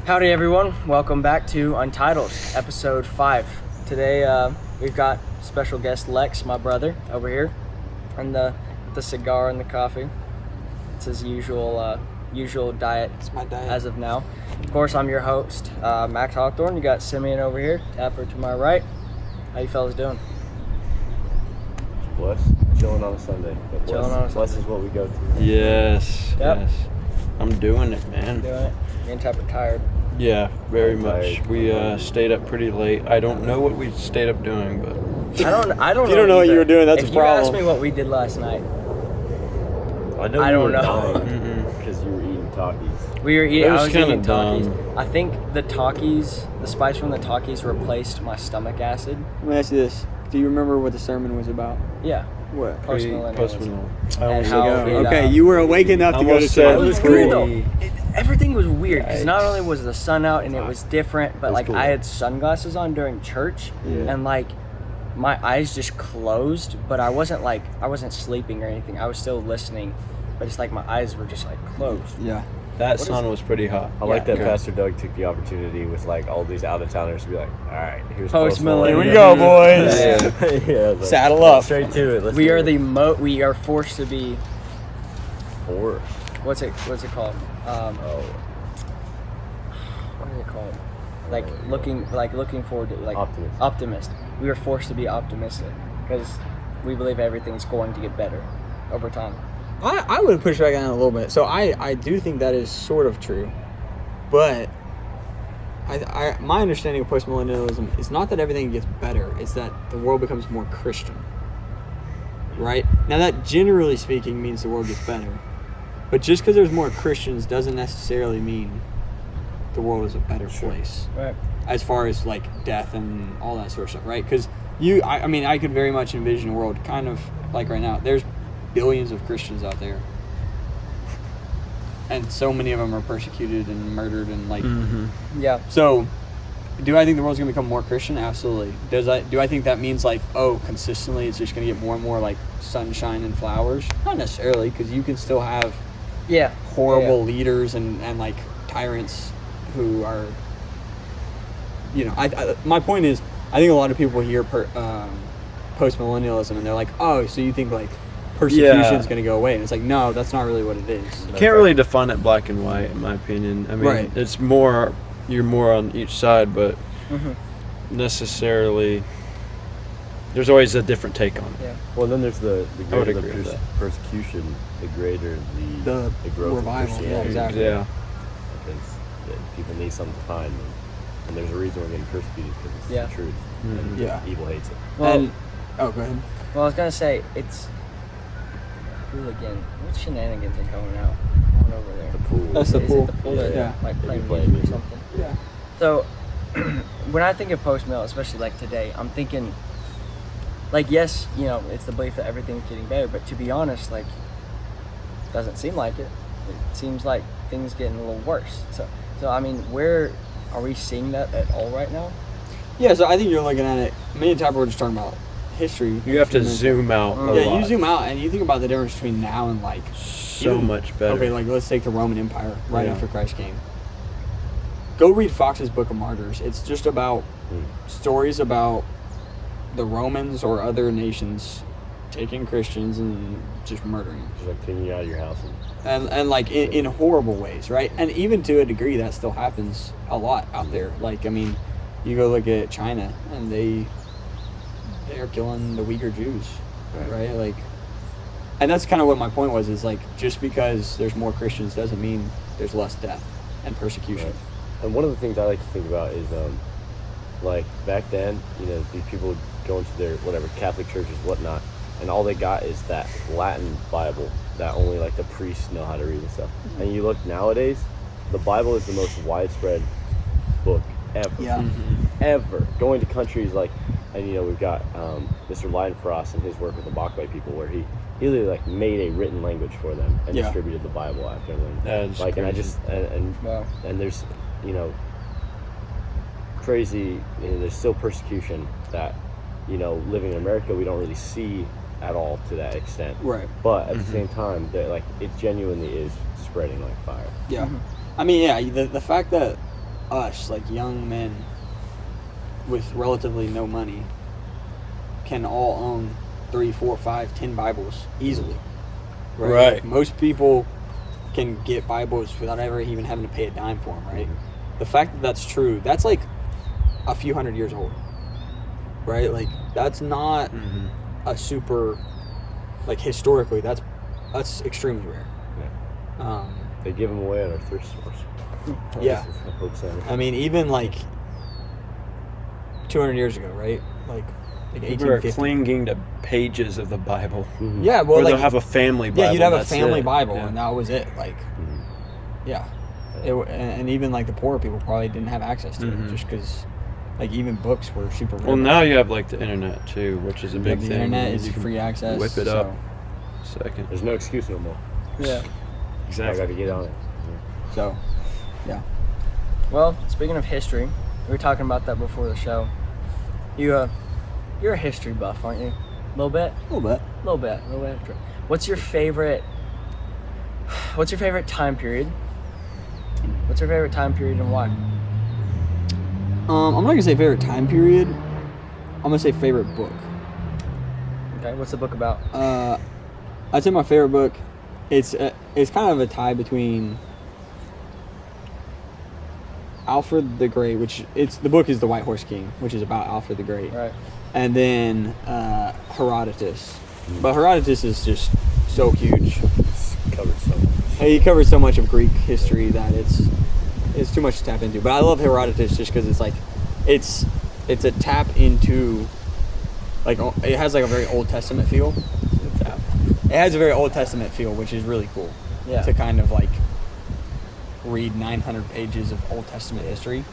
Howdy everyone, welcome back to Untitled, episode 5. Today we've got special guest Lex, my brother, over here, and the cigar and the coffee. It's his usual diet. It's my diet. As of now. Of course, I'm your host, Max Hawthorne. You got Simeon over here, Tapper to my right. How you fellas doing? Blessed. Chilling on a Sunday. Blessed is what we go through. Yes. Yep. Yes. I'm doing it, man. Doing it. Me and Tapper tired. Yeah, very I'm much. tired. We stayed up pretty late. I don't know what we stayed up doing, but I don't If you don't know what either. you were doing, that's if a problem. If you asked me what we did last night, I know I you don't were know. dying because you were eating Takis. we were eating. It I was was kinda eating Takis. dumb. I think the spice from the Takis replaced my stomach acid. Let me ask you this. Do you remember what the sermon was about? Yeah. What? Postmillennialism. I almost how said it, Okay, you were awake enough to go to almost said It church. was weird though. Everything was weird because not Yikes. only was the sun out and it was different, but It was like cool. I had sunglasses on during church, Yeah. and like my eyes just closed, but I wasn't sleeping or anything. I was still listening, but it's like my eyes were just like closed. Yeah. that sun was pretty hot. I like Yeah. that Pastor Doug took the opportunity with like all these out-of-towners to be like, all right, here's Postmillennialism. Here we go, boys. Yeah. Yeah, I was like, Saddle up. Straight to it. Let's We do are it. we are forced to be Or what's it called? oh, What is it called? Looking forward to Optimist. Optimist. We are forced to be optimistic because we believe everything's going to get better over time. I would push back on it a little bit. So I do think that is sort of true. But my understanding of postmillennialism is not that everything gets better. It's that the world becomes more Christian. Right? Now that generally speaking means the world gets better. But just because there's more Christians doesn't necessarily mean the world is a better place. Right. As far as like death and all that sort of stuff, right? Because I could very much envision a world kind of like right now. There's billions of Christians out there, and so many of them are persecuted and murdered and like. Yeah. So, do I think the world's gonna become more Christian? Absolutely. Do I think that means like consistently it's just gonna get more and more like sunshine and flowers? Not necessarily, because you can still have Yeah. horrible leaders and like tyrants who are, my point is, I think a lot of people hear post-millennialism and they're like, oh, so you think like persecution's going to go away? And it's like, no, that's not really what it is. You can't really define it black and white, in my opinion. I mean, Right. it's more, you're more on each side, but necessarily, there's always a different take on it. Yeah. well, then there's the I would greater agree the with that. persecution, the greater The the growth revival, of yeah, Christianity. exactly. Yeah. Because people need something to find, and there's a reason we're getting persecuted because it's Yeah. the truth. Mhm. And Yeah. evil hates it. Well, Go ahead. well, I was gonna say it's hooligan. What shenanigans are going on over there? The pool. That's the Is pool. it the pool that Yeah. like They playing be playing music or music. something? Yeah. So when I think of post-mill, especially like today, I'm thinking like, yes, it's the belief that everything's getting better, but to be honest, like, doesn't seem like it. It seems like things getting a little worse. So I mean, where are we seeing that at all right now? Yeah, so I think you're looking at it. Me and Tapper were just talking about history. You have to zoom out a Yeah, lot. you zoom out and you think about the difference between now and like So even- much better. Okay, like let's take the Roman Empire right Yeah. after Christ came. Go read Fox's Book of Martyrs. It's just about stories about the Romans or other nations taking Christians and just murdering them. Just like kicking you out of your house. And like in horrible ways, right? And even to a degree that still happens a lot out there. Like, I mean, you go look at China and they are killing the Uyghur Jews, right? Like, and that's kind of what my point was, is like, just because there's more Christians doesn't mean there's less death and persecution. Right. And one of the things I like to think about is, like back then, these people would go into their whatever Catholic churches, whatnot, and all they got is that Latin Bible that only like the priests know how to read and stuff. And you look nowadays, the Bible is the most widespread book ever. Yeah. Ever. Going to countries like, and we've got Mr. Leidenfrost and his work with the Bachway people, where he really like made a written language for them and Yeah. distributed the Bible after them. That's Like, and I crazy. just and Wow. and there's crazy, there's still persecution that living in America we don't really see at all to that extent, Right. but at the same time like it genuinely is spreading like fire. Yeah. I mean, yeah, the fact that us, like young men with relatively no money, can all own 3, 4, 5, 10 Bibles easily. Right. Like, most people can get Bibles without ever even having to pay a dime for them, right? The fact that that's true, that's like a few hundred years old, right? Like, that's not a super, like, historically, that's extremely rare. Yeah. They give them away at our thrift stores. Yeah. I I mean, even like 200 years ago, right? Like People are 1850. clinging to pages of the Bible. Yeah, well, Or like, they'll have a family Bible. yeah, you'd have a that's family it. Bible, Yeah. and that was it. Like, yeah, and even like the poorer people probably didn't have access to it, just because, like, even books were super rare. Well, now you have like the internet too, which is a big the thing. internet You is can free access. Whip it so- up. Second. There's no excuse no more. Yeah. I got to get on it. So, yeah. Well, speaking of history, we were talking about that before the show. You're a history buff, aren't you? A little bit. A little bit. A little bit. What's your favorite time period? What's your favorite time period and why? I'm not gonna say favorite time period. I'm gonna say favorite book. Okay, what's the book about? I'd say my favorite book. It's kind of a tie between Alfred the Great, which the book is The White Horse King, which is about Alfred the Great, Right. and then Herodotus. But Herodotus is just so huge. It's covered so much. He covers so much of Greek history that it's too much to tap into. But I love Herodotus just because it's like it's a tap into, like, it has like a very Old Testament feel. It has a very Old Testament feel, which is really cool. Yeah. To kind of like read 900 pages of Old Testament history,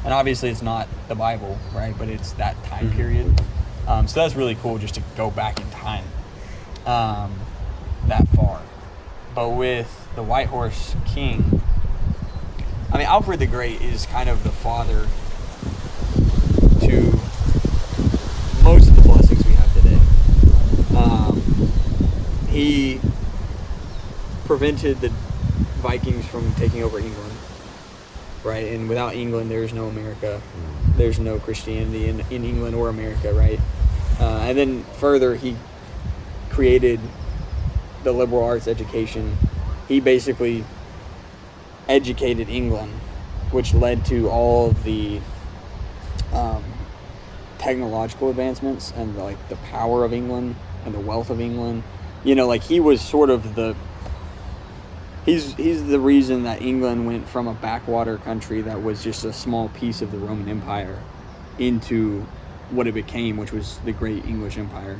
and obviously it's not the Bible, right? But it's that time period. So that's really cool, just to go back in time that far. But with the White Horse King, I mean, Alfred the Great is kind of the father to most of the blessings we have today. He prevented the Vikings from taking over England, right? And without England, there's no America. There's no Christianity in England or America, right? And then further, he created the liberal arts education. He basically educated England, which led to all of the technological advancements and the power of England and the wealth of England. You know, like, he was sort of he's the reason that England went from a backwater country that was just a small piece of the Roman Empire into what it became, which was the great English Empire.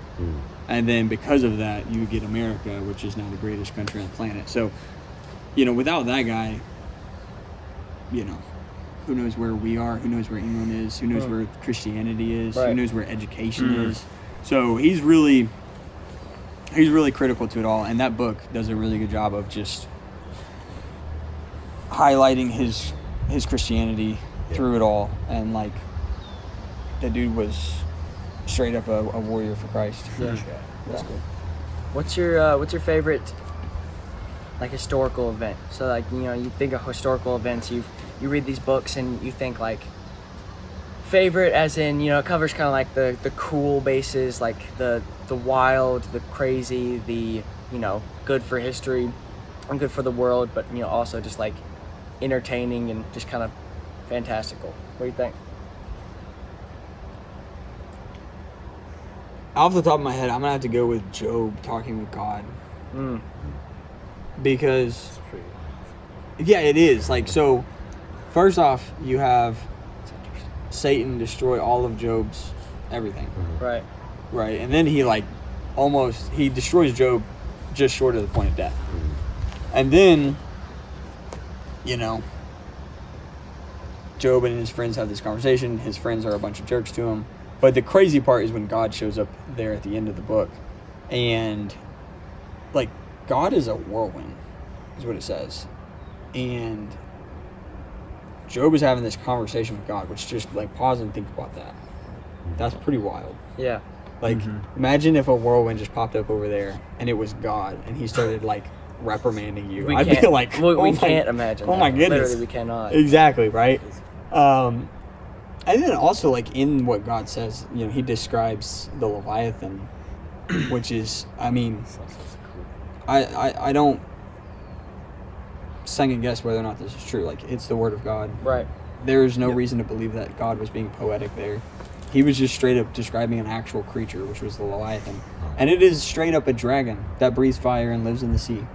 And then because of that, you get America, which is now the greatest country on the planet. So, you know, without that guy, you know, who knows where we are, who knows where England is, who knows where Christianity is, who Right. knows where education is. So he's really critical to it all, and that book does a really good job of just highlighting his Christianity through it all. And like, the dude was straight up a warrior for Christ. Yeah. That's cool. What's your favorite, like, historical event? So, like, you know, you think of historical events, you read these books and you think, like, favorite as in, you know, it covers kind of like the cool bases, like the wild, the crazy, the, you know, good for history and good for the world, but, you know, also just like entertaining and just kind of fantastical. What do you think? Off the top of my head, I'm gonna have to go with Job talking with God, because It's pretty. yeah, it is. Like, so first off, you have Satan destroy all of Job's everything, Right. right? And then he destroys Job just short of the point of death. And then, you know, Job and his friends have this conversation. His friends are a bunch of jerks to him. But the crazy part is when God shows up there at the end of the book. And, like, God is a whirlwind, is what it says. And Job is having this conversation with God, which just, like, pause and think about that. That's pretty wild. Yeah. Like, imagine if a whirlwind just popped up over there and it was God and he started, like, reprimanding you. I'd be like, we can't imagine. Oh my that. goodness. Literally, we cannot. Exactly, right? And then also, like, in what God says, you know, he describes the Leviathan, which is, I mean, I don't second guess whether or not this is true. Like, it's the word of God. Right. There is no reason to believe that God was being poetic there. He was just straight up describing an actual creature, which was the Leviathan. And it is straight up a dragon that breathes fire and lives in the sea.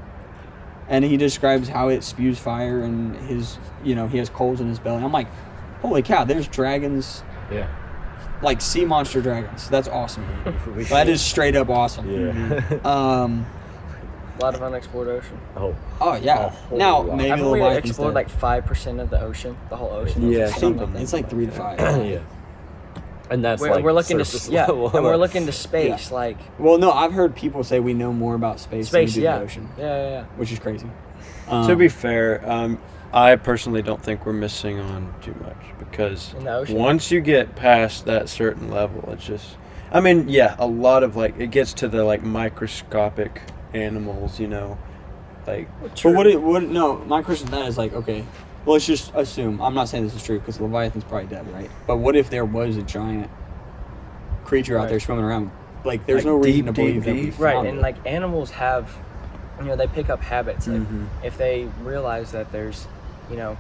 And he describes how it spews fire and his, you know, he has coals in his belly. I'm like, holy cow, there's dragons. Yeah. Like sea monster dragons. That's awesome. That is straight up awesome. Yeah. A lot of unexplored ocean. Oh yeah. Now lot. maybe Haven't the we Leviathan's explored dead. like 5% of the ocean, the whole ocean? Yeah, Or something. It's like 3 to 5. Yeah. And that's We're looking surface to yeah, level. and we're looking to space like Well, no, I've heard people say we know more about space than we do yeah. the ocean, Yeah. which is crazy. To be fair, I personally don't think we're missing on too much because In the ocean? once you get past that certain level, it's just, I mean, yeah, a lot of like, it gets to the like microscopic animals, you know, like. But no, my question then is like, okay, well, let's just assume, I'm not saying this is true because Leviathan's probably dead, right? But what if there was a giant creature out there swimming around? Like, there's Like no reason deep, to believe deep, that we deep? Right, found and it. like animals have, you know, they pick up habits. Like Mhm. if they realize that there's, you know,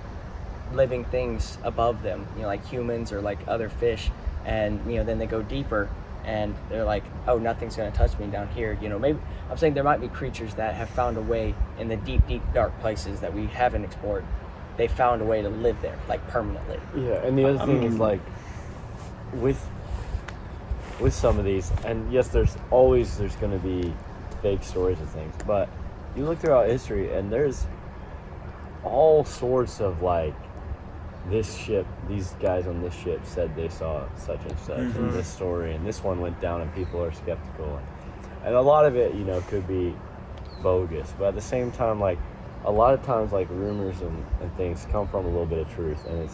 living things above them, you know, like humans or like other fish, and you know, then they go deeper and they're like, oh, nothing's gonna touch me down here. You know, maybe I'm saying there might be creatures that have found a way in the deep, deep, dark places that we haven't explored. They found a way to live there, like permanently. Yeah, and the other thing is like with some of these, and yes, there's going to be fake stories and things, but you look throughout history and there's all sorts of like these guys on this ship said they saw such and such in this story, and this one went down and people are skeptical, and a lot of it, you know, could be bogus, but at the same time, like a lot of times, like rumors and things come from a little bit of truth, and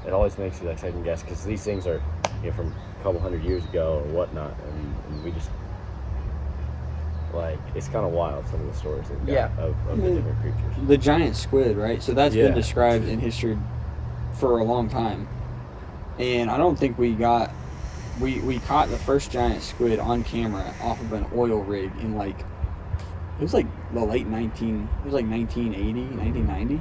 it always makes you like second guess because these things are, you know, from a couple hundred years ago or whatnot, and we just like, it's kind of wild, some of the stories they've got of the different creatures. The giant squid, right? So that's Yeah. been described in history for a long time. And I don't think we caught the first giant squid on camera off of an oil rig in like, it was like the late 1980, 1990.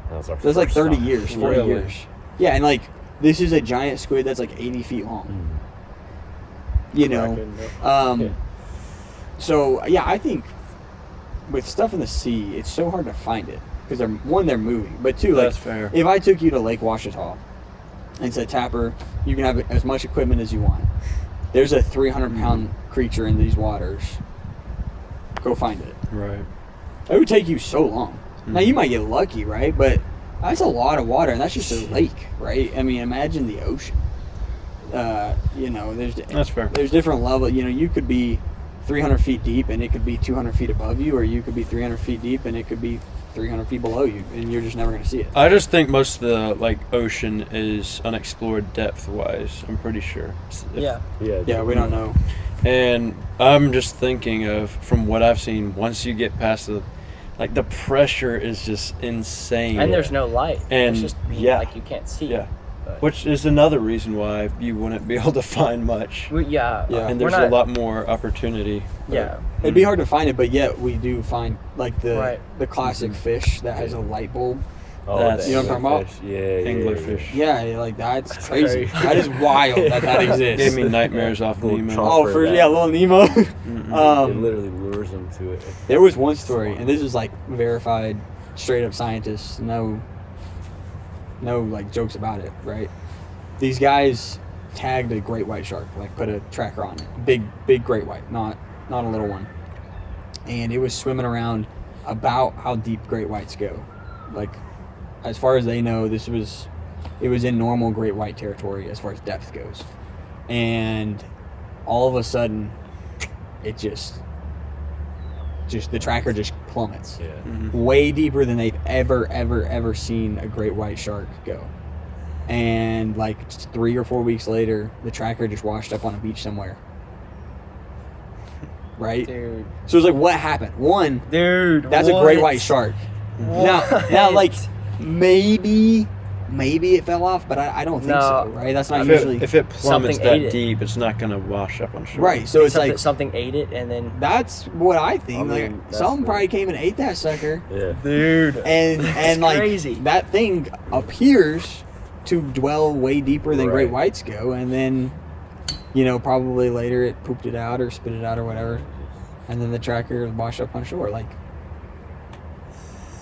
That was our So that's like first 30 time. years, 40 Really? years. Yeah, and like, this is a giant squid that's like 80 feet long. You know? Yeah. So, yeah, I think with stuff in the sea, it's so hard to find it. Because they're moving. But two, like, That's fair. if I took you to Lake Washita and said, Tapper, you can have as much equipment as you want. There's a 300-pound creature in these waters. Go find it. Right. It would take you so long. Now, you might get lucky, right? But that's a lot of water, and that's just a lake, right? I mean, imagine the ocean. You know, That's fair. There's different levels. You know, you could be 300 feet deep, and it could be 200 feet above you, or you could be 300 feet deep, and it could be 300 feet below you, and you're just never going to see it. I just think most of the like ocean is unexplored depth-wise. I'm pretty sure. Yeah. Yeah, we don't know. And I'm just thinking of, from what I've seen, once you get past the pressure is just insane. And there's no light. And, it's just yeah. like you can't see. Yeah. But Which is another reason why you wouldn't be able to find much. Yeah. And we're there's not- a lot more opportunity. Yeah. It'd be hard to find it, but yet we do find like the Right. classic fish that has a light bulb. Oh, That's- the You know what I'm talking about? anglerfish. Yeah. Anglerfish. Yeah, like that's That's crazy. crazy. That is wild that exists. Gave me nightmares off Little Nemo. chomp. Oh, for that. yeah, little Nemo. It literally lures them to it. There was one story, and this is like verified, straight up scientists. No like jokes about it, right? These guys tagged a great white shark, like put a tracker on it, big great white, not a little one, and it was swimming around about how deep great whites go, like as far as they know, it was in normal great white territory as far as depth goes, and all of a sudden, it just the tracker just plummets. Yeah. Way deeper than they've ever seen a great white shark go. And like 3 or 4 weeks later, the tracker just washed up on a beach somewhere. Right? Dude. So it's like, what happened? One, Dude. that's a great white shark. Now, like maybe maybe it fell off, but I don't think No. so, right? That's not If usually... it plummets Something ate that it. deep, it's not going to wash up on shore. Right, so it's like... something ate it, and then That's what I think. I mean, Like, that's something the- probably came and ate that sucker. Yeah. Dude. And like, crazy. that thing appears to dwell way deeper than great Right. whites go, and then, you know, probably later it pooped it out or spit it out or whatever, and then the tracker washed up on shore. Like,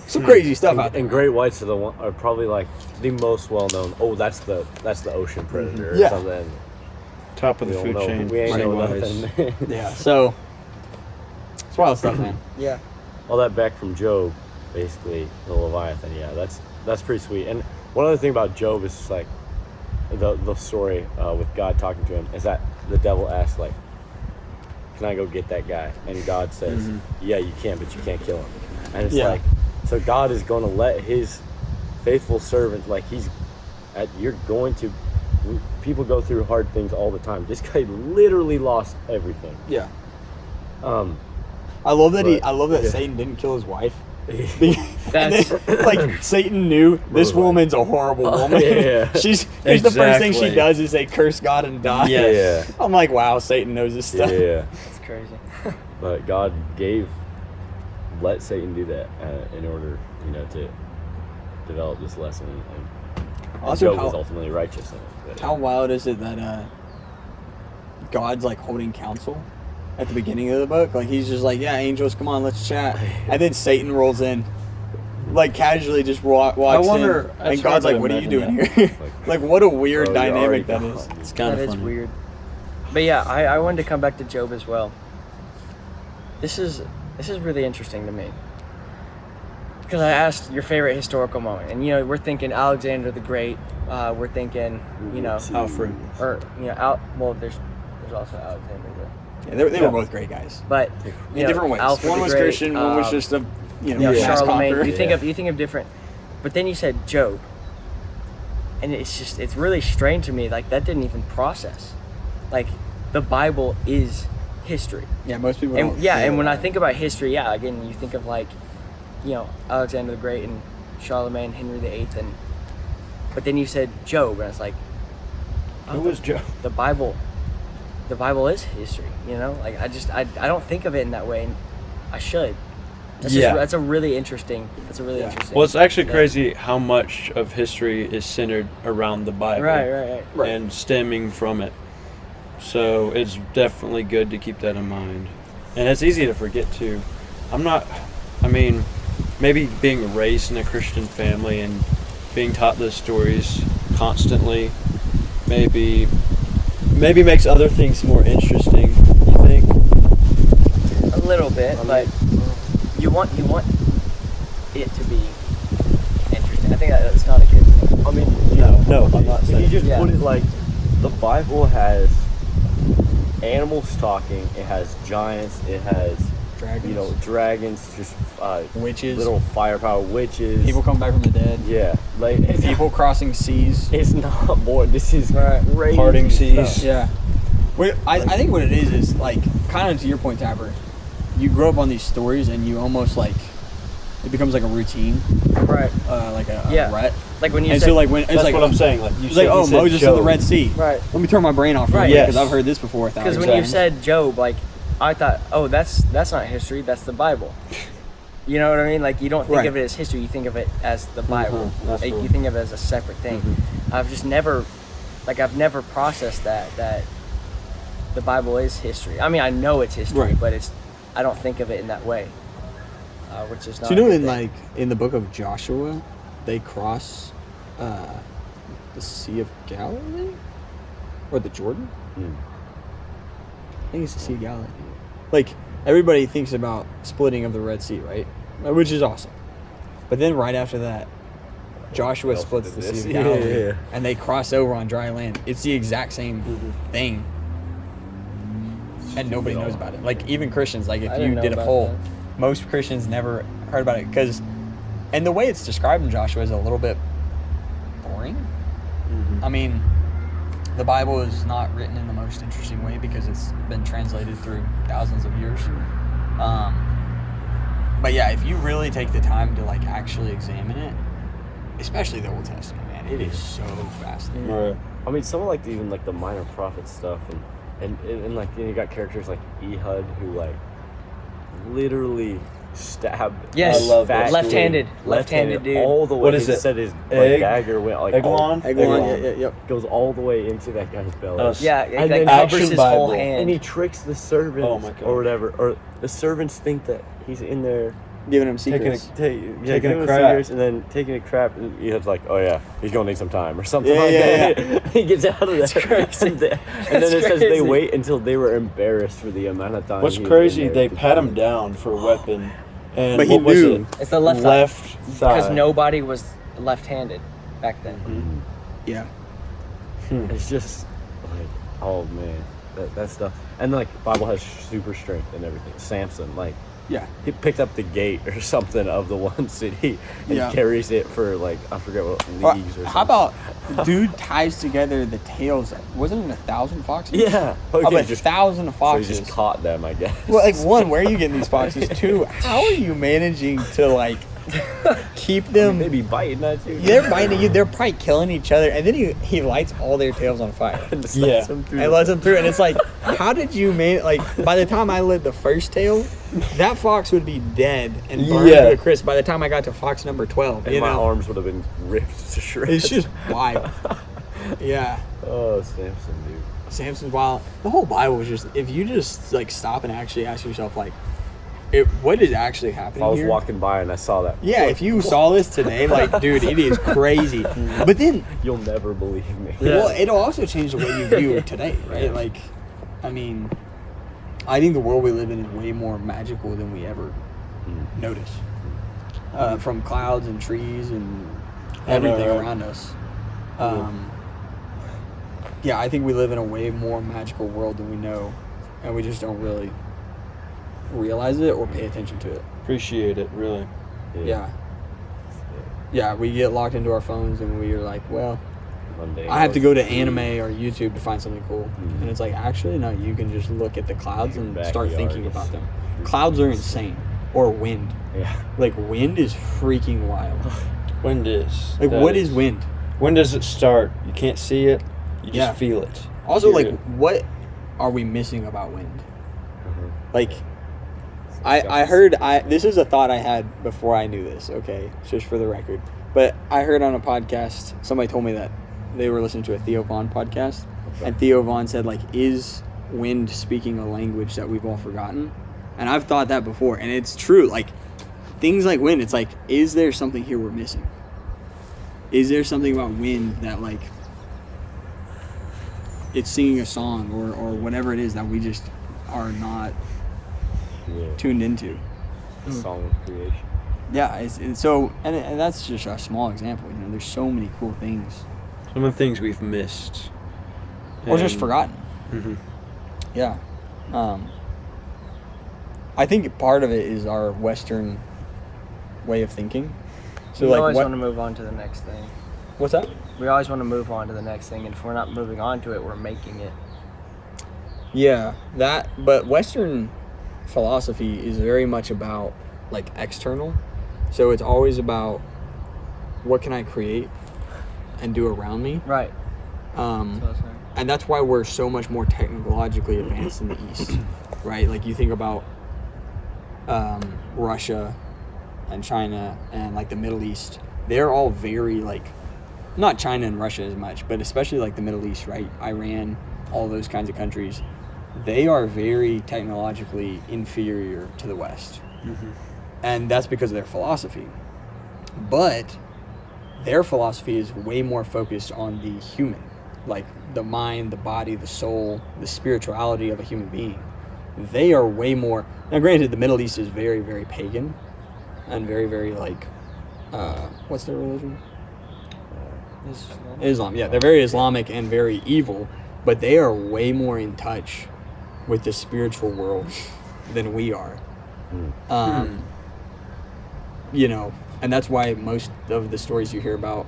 some crazy stuff out there. And great whites are probably like the most well known. Oh, that's the ocean predator or Yeah. something. Top of We the don't food know. chain. We ain't know money-wise. nothing. Yeah, so it's wild stuff, man. yeah. All that back from Job, basically the Leviathan. Yeah, that's pretty sweet. And one other thing about Job is just like the story with God talking to him is that the devil asked like, "Can I go get that guy?" And God says, "Yeah, you can, but you can't kill him." And it's Yeah. like, so God is going to let His faithful servant, like you're going to. People go through hard things all the time. This guy literally lost everything. Yeah, Um, I love that But- I love that yeah. Satan didn't kill his wife. That's- Like Satan knew this woman's a horrible woman. Yeah. Here's the first thing she Exactly. does is say curse God and die. Yes. I'm like, wow, Satan knows this stuff. yeah. It's crazy. But God let Satan do that in order, to develop this lesson. And Also, Job was how, ultimately righteous in it. But, how wild is it that God's like holding counsel at the beginning of the book? Like he's just like, yeah, angels, come on, let's chat. And then Satan rolls in, like casually just walks wonder- in, and it's God's hard like, to what are you doing imagine here? Like what a weird Bro, you're dynamic that already is. gone. It's kind That of is funny. weird. But yeah, I wanted to come back to Job as well. This is really interesting to me. Because I asked your favorite historical moment, and we're thinking Alexander the Great. We're thinking, Alfred. or there's also Alexander the. Yeah, they were both great guys But in different ways. Alfred One the was Great, Christian, one was just a mass Charlemagne. conqueror. You think of different, but then you said Job, and it's really strange to me. Like that didn't even process. Like the Bible is history. Yeah, most people. And don't yeah, think and when I about think about history, again, you think of like, Alexander the Great and Charlemagne, Henry VIII, but then you said Job, and it's like, Who was Joe? the Bible is history. Like I don't think of it in that way, and I should. That's a really interesting. Well, it's actually crazy how much of history is centered around the Bible. Right. Right. And stemming from it. So it's definitely good to keep that in mind. And it's easy to forget too. Maybe being raised in a Christian family and being taught those stories constantly maybe makes other things more interesting, you think? A little bit, but you want it to be interesting. I think that's not a good thing. I mean, No, I'm not if saying. you just Yeah. put it like, the Bible has animals talking, it has giants, it has Dragons. dragons, just Witches. little firepower witches. people come back from the dead. Yeah, like People crossing seas. It's not more. This is crazy Parting seas. stuff. Yeah. I think what it is like, kind of to your point, Tapper, you grow up on these stories and you almost like, it becomes like a routine, Right. like a Yeah. rut. Like when you And said, so like when it's That's like, what I'm saying. Like you it's like, said Moses in the Red Sea. right. Let me turn my brain off for a Right. minute because Yes. I've heard this before 1,000 Because times. when you said Job, like I thought, oh, that's not history. That's the Bible. You know what I mean? Like you don't think Right. of it as history. You think of it as the Bible. That's Like, cool. you think of it as a separate thing. I've just never processed that the Bible is history. I mean, I know it's history, Right. but I don't think of it in that way, which is not. So you know, a good in thing. in the book of Joshua, they cross the Sea of Galilee or the Jordan. I think it's the Sea of Galilee. Like everybody thinks about splitting of the Red Sea, right? Which is awesome. But then right after that, Joshua Else splits did the this. Sea of Yeah, Galilee, yeah. and they cross over on dry land. It's the exact same thing, and nobody knows about it. Like even Christians, like if I you didn't know did a about poll, that. most Christians never heard about it because, and the way it's described in Joshua is a little bit boring. I mean, the Bible is not written in the most interesting way because it's been translated through thousands of years. But yeah, if you really take the time to like actually examine it, especially the Old Testament, man, man, it is so fascinating. Right. I mean, some of like even like the minor prophet stuff, and like you got characters like Ehud who like literally stabbed. Yes, I love fat that. left-handed dude. all the way. What is He it? said his Egg? dagger went like Eglon? Eglon, yeah, yep. goes all the way into that guy's belly. Yeah, And it then covers Action his whole Bible. And he hand. tricks the servants Oh my God. or whatever, or the servants think that he's in there Giving him Taking secrets. Taking taking a a crap. secrets and then taking a crap. And Ehud's like, oh yeah, he's gonna need some time or something Yeah, like yeah, that. He gets out of there. crazy. And then That's it says they crazy. wait until they were embarrassed for the amount of time. What's he was crazy? in there They to pat him do it. down for a weapon, and But he what was knew. it? It's the left thigh. Left thigh. Because nobody was left-handed back then. Yeah. It's just like, oh man, that stuff. And like Bible has super strength and everything. Samson, like. Yeah. He picked up the gate or something of the one city and Yeah. carries it for like I forget what Or leagues or something. how about dude ties together the tails? Wasn't it 1,000 foxes? Yeah. Of Okay, 1,000 so he foxes. just caught them, I guess. Well, like one, where are you getting these foxes? Two, how are you managing to like keep them? They be biting at you. They're biting you. They're probably killing each other, and then he lights all their tails on fire And just Yeah. lets them through. and lets them through. And it's like, how did you like? By the time I lit the first tail, that fox would be dead and burned Yeah. to a crisp. By the time I got to fox number 12, And you my know, arms would have been ripped to shreds. it's just wild. Yeah. Oh, Samson, dude. Samson's wild. The whole Bible was just, if you just like stop and actually ask yourself like, what is actually If happening I was here? walking by and I saw that, Yeah, if you saw this today, like, dude, it is crazy. But then, you'll never believe me. well, it'll also change the way you view today, right? Like, I mean, I think the world we live in is way more magical than we ever notice. From clouds and trees and everything right? around us. Yeah, I think we live in a way more magical world than we know, and we just don't really realize it or pay attention to it. Appreciate it, really. Yeah. Yeah, we get locked into our phones and we're like, well, Monday, I have to go to anime or YouTube to find something cool. Mhm. And it's like, actually, no, you can just look at the clouds and start Backyard thinking is- about them. Clouds are insane. Or wind. Yeah. Like, wind is freaking wild. Wind is. Like, that what is wind? When does it start? You can't see it. You just Yeah. feel it. Also, Hear like, it. what are we missing about wind? Mhm. Like, I heard, this is a thought I had before I knew this, okay? Just for the record. But I heard on a podcast, somebody told me that they were listening to a Theo Vaughn podcast. Okay. And Theo Vaughn said, like, is wind speaking a language that we've all forgotten? And I've thought that before. And it's true. Like, things like wind, it's like, is there something here we're missing? Is there something about wind that, like, it's singing a song or whatever it is that we just are not Yeah. tuned into? The song of creation. Yeah, it's so, and that's just a small example. You know, there's so many cool things, Some of the things we've missed. or just And- forgotten. Mhm. Yeah, I think part of it is our Western way of thinking. So we like, always what, want to move on to the next thing. what's that? We always want to move on to the next thing, and if we're not moving on to it, we're making it. Yeah, that. But Western philosophy is very much about like external. So it's always about what can I create and do around me. Right. That's what I was saying. And that's why we're so much more technologically advanced in the East, right? Like you think about Russia and China and like the Middle East. They're all very like, not China and Russia as much, but especially like the Middle East, right? Iran, all those kinds of countries. They are very technologically inferior to the West. And that's because of their philosophy. But their philosophy is way more focused on the human, like the mind, the body, the soul, the spirituality of a human being. They are way more. Now, granted, the Middle East is very, very pagan and very, very like, what's their religion? Islam. Yeah, they're very Islamic and very evil, but they are way more in touch with the spiritual world than we are. You know, and that's why most of the stories you hear about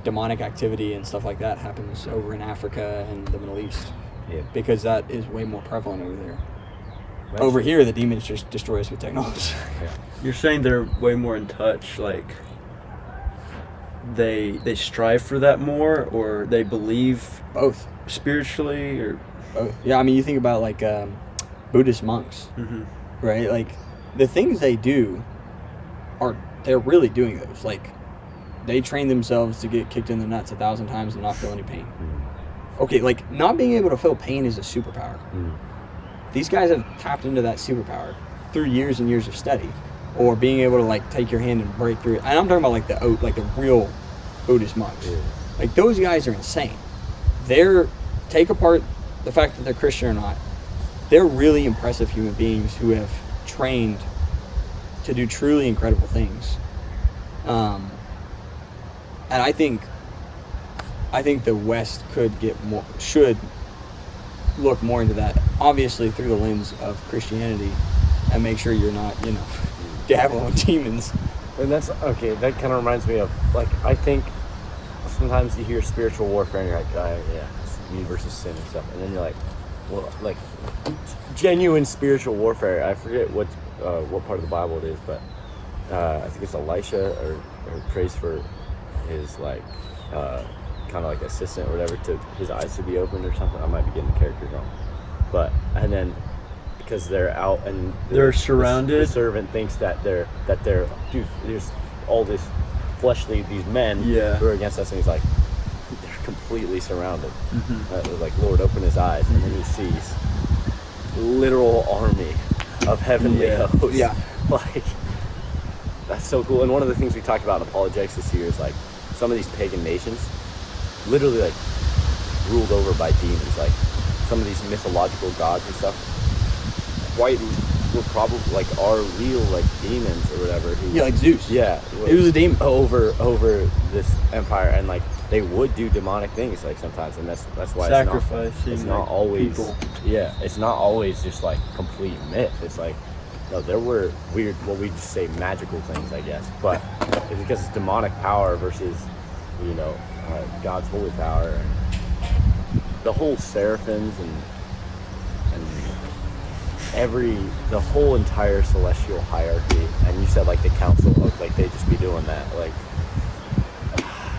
demonic activity and stuff like that happens over in Africa and the Middle East, Yeah. because that is way more prevalent over there. Over here, the demons just destroy us with technology. You're saying they're way more in touch, like they strive for that more, or they believe Both. spiritually, or Both. Yeah, I mean, you think about like Buddhist monks, right? Like the things they do they're really doing those. Like they train themselves to get kicked in the nuts 1,000 times and not feel any pain. Okay, like not being able to feel pain is a superpower. These guys have tapped into that superpower through years and years of study, or being able to like take your hand and break through it. And I'm talking about like the real Buddhist monks. Like those guys are insane. Take apart the fact that they're Christian or not. They're really impressive human beings who have trained to do truly incredible things. And I think the West should look more into that, obviously through the lens of Christianity, and make sure you're not, dabbling with demons. And that's okay. That kind of reminds me of like I think sometimes you hear spiritual warfare and you're like, yeah, it's me versus sin and stuff, and then you're like, well, like genuine spiritual warfare. I forget what part of the Bible it is, but I think it's Elisha or prays for his like kind of like assistant or whatever to his eyes to be opened or something. I might be getting the characters wrong, but and then because they're out and they're surrounded. The servant thinks that they're dude. There's all this fleshly these men who are against us, and he's like, they're completely surrounded. Like Lord, open his eyes, and then he sees literal army of heavenly hosts. Yeah, like that's so cool. And one of the things we talked about in apologetics this year is like some of these pagan nations, literally like ruled over by demons. Like some of these mythological gods and stuff. Quite were probably like are real like demons or whatever. Like Zeus. Yeah, he was a demon over this empire, and like they would do demonic things like sometimes, and that's why sacrificing. It's not always people. Yeah, it's not always just like complete myth. It's like no, there were weird, what we just say magical things, I guess, but it's because it's demonic power versus God's holy power, and the whole seraphims and the whole entire celestial hierarchy. And you said like the council of like they just be doing that, like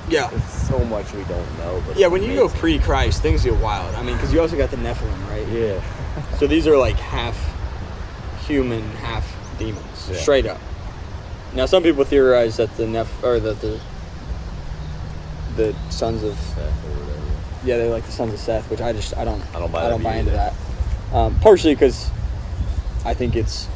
there's so much we don't know, but when you go pre-Christ, things get wild. I mean, because you also got the Nephilim, right? Yeah. So these are like half human, half demons, straight up. Now some people theorize that the sons of Seth or whatever. Yeah, they're like the sons of Seth, which I don't buy into that. Partially because I think it's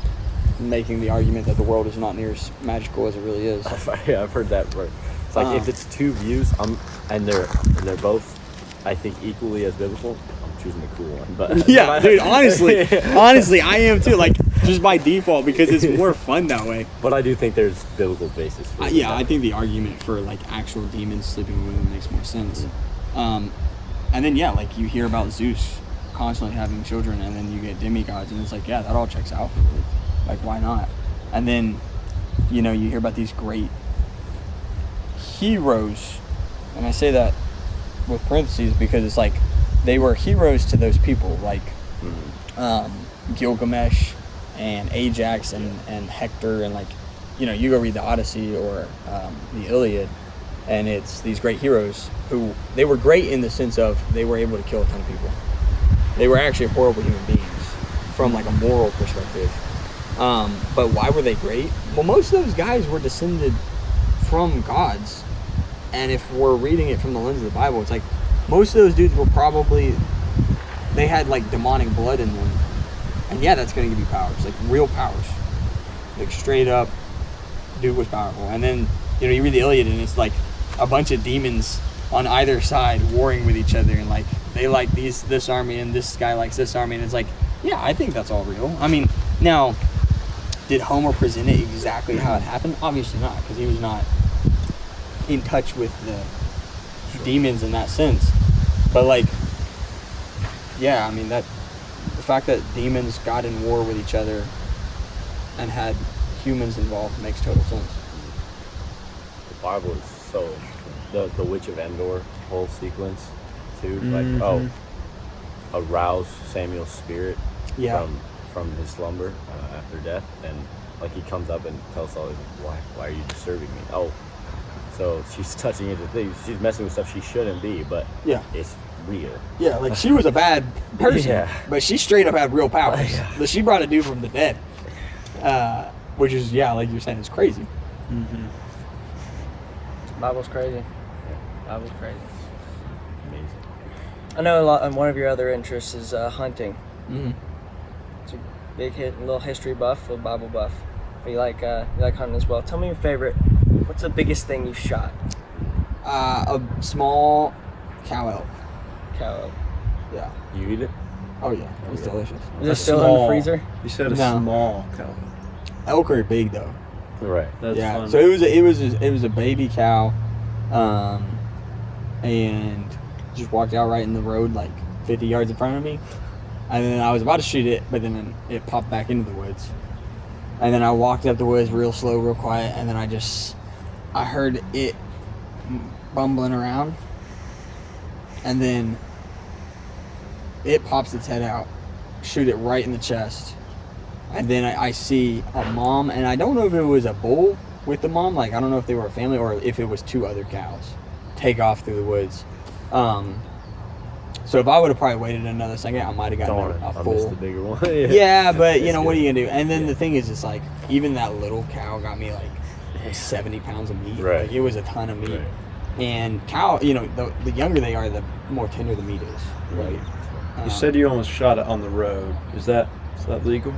making the argument that the world is not near as magical as it really is. Yeah, I've heard that word. It's like if it's two views, and they're both, I think, equally as biblical. I'm choosing the cool one, but yeah, dude. Honestly, I am too. Like just by default because it's more fun that way. But I do think there's biblical basis. For I think the argument for like actual demons sleeping with women makes more sense. And then like you hear about Zeus constantly having children, and then you get demigods, and it's like, that all checks out. Like, why not? And then you hear about these great heroes, and I say that with parentheses because it's like they were heroes to those people, like Gilgamesh and Ajax and Hector, and like you go read the Odyssey or the Iliad, and it's these great heroes who they were great in the sense of they were able to kill a ton of people. They were actually horrible human beings from like a moral perspective. But why were they great? Well, most of those guys were descended from gods. And if we're reading it from the lens of the Bible, it's like most of those dudes were they had like demonic blood in them. And that's going to give you powers, like real powers. Like straight up, dude was powerful. And then, you read the Iliad and it's like a bunch of demons on either side warring with each other, and like they like this army and this guy likes this army, and it's like, I think that's all real. I mean, now, did Homer present it exactly how it happened? Obviously not, because he was not in touch with the demons in that sense. But like, I mean, that the fact that demons got in war with each other and had humans involved makes total sense. The Bible is so interesting. The Witch of Endor whole sequence too, like arouse Samuel's spirit from his slumber after death, and like he comes up and tells Saul, why are you disturbing me? So she's touching into things. She's messing with stuff she shouldn't be, but Yeah. it's real. Yeah, like she was a bad person, Yeah. but she straight up had real powers. Yeah. But she brought a dude from the dead, which is, like you're saying, it's crazy. Mm-hmm. Bible's crazy. Bible's crazy. Amazing. I know a lot. And one of your other interests is hunting. Mm-hmm. It's a big hit, little history buff, little Bible buff. But you like hunting as well. Tell me your favorite. What's the biggest thing you've shot? A small cow elk. Cow elk. Yeah. You eat it? Oh yeah, it's delicious. Is it still in the freezer? You said a No. small cow. Elk are big though. Right. That's yeah. fun. So it was a baby cow, and just walked out right in the road like 50 yards in front of me, and then I was about to shoot it, but then it popped back into the woods, and then I walked up the woods real slow, real quiet, and then I heard it bumbling around, and then it pops its head out, shoot it right in the chest. And then I see a mom, and I don't know if it was a bull with the mom, like I don't know if they were a family or if it was two other cows, take off through the woods. So if I would have probably waited another second, I might have Darn gotten it. a I missed full. the bigger one. Yeah, but you It's know, what are good. you gonna do? And then Yeah. the thing is, it's like, even that little cow got me like 70 pounds of meat. Right. Like, it was a ton of meat. Right. And cow, the younger they are, the more tender the meat is. Right. You said you almost shot it on the road. Is that legal?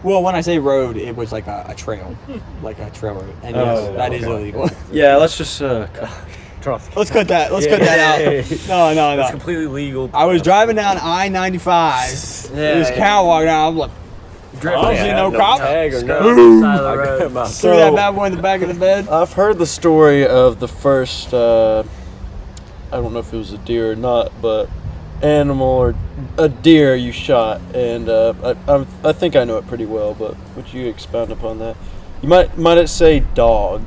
Well, when I say road, it was like a trail, like a trail road, and Oh, yes, that is okay. illegal. Yeah, let's just Turn off the Let's cut that. Let's cut that out. No. It's completely legal. I was driving down I-95. Yeah, This cow walking out. I'm like, Drifting. I don't see no cop. tag or Skirt no. on the side of I the got road. him out. threw that bad boy in the back of the bed. I've heard the story of the first, I don't know if it was a deer or not, but animal or a deer you shot, and I think I know it pretty well, but would you expound upon that? You might it say dog?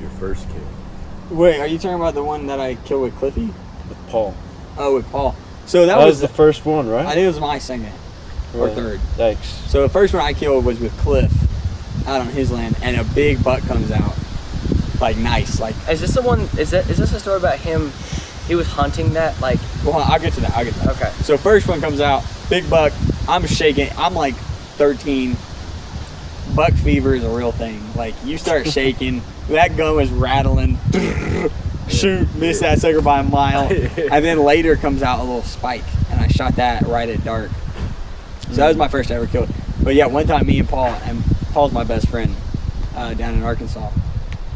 Your first kill. Wait, are you talking about the one that I killed with Cliffy? With Paul. Oh, with Paul. So that That was was the first one, right? I think it was my second or Right. third. Thanks. So the first one I killed was with Cliff out on his land, and a big buck comes out, like nice, like. Is this the one? Is this a story about him? He was hunting that, like. Well, I'll get to that. Okay. So first one comes out, big buck. I'm shaking. I'm like 13. Buck fever is a real thing. Like, you start shaking, that gun was rattling. Shoot, missed that sucker by a mile. And then later comes out a little spike, and I shot that right at dark. So that was my first ever kill. But yeah, one time me and Paul's my best friend down in Arkansas.